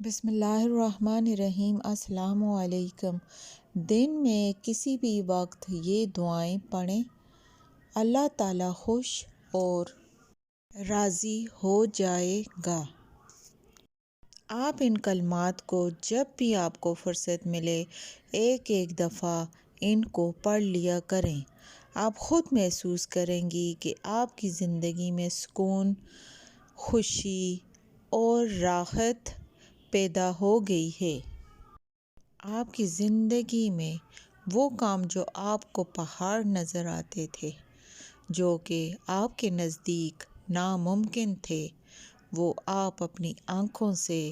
بسم اللہ الرحمن الرحیم۔ السلام علیکم۔ دن میں کسی بھی وقت یہ دعائیں پڑھیں، اللہ تعالیٰ خوش اور راضی ہو جائے گا۔ آپ ان کلمات کو جب بھی آپ کو فرصت ملے ایک دفعہ ان کو پڑھ لیا کریں۔ آپ خود محسوس کریں گی کہ آپ کی زندگی میں سکون، خوشی اور راحت پیدا ہو گئی ہے۔ آپ کی زندگی میں وہ کام جو آپ کو پہاڑ نظر آتے تھے، جو کہ آپ کے نزدیک ناممکن تھے، وہ آپ اپنی آنکھوں سے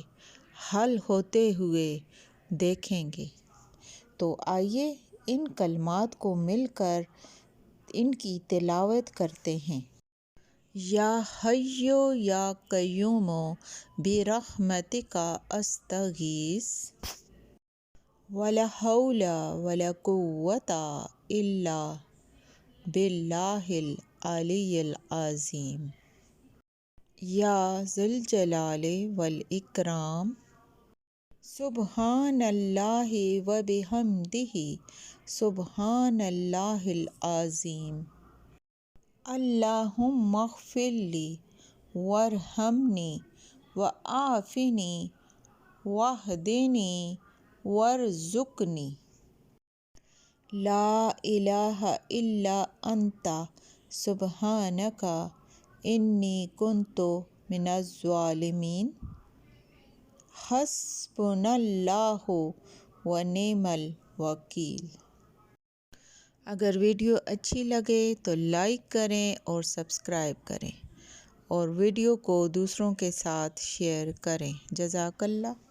حل ہوتے ہوئے دیکھیں گے۔ تو آئیے ان کلمات کو مل کر ان کی تلاوت کرتے ہیں۔ یا حی یا قیوم برحمتک استغیث ولا حول ولا قوة الا باللہ العلی العظیم۔ یا ذی الجلال والاکرام سبحان اللہ وبحمدہ سبحان اللہ العظیم۔ اللہم اغفر لی وارحمنی وعافنی واہدنی وارزقنی۔ لا الہ الا انت سبحانک انی کنت من الظالمین۔ حسبنا اللہ ونعم الوکیل۔ اگر ویڈیو اچھی لگے تو لائک کریں اور سبسکرائب کریں اور ویڈیو کو دوسروں کے ساتھ شیئر کریں۔ جزاک اللہ۔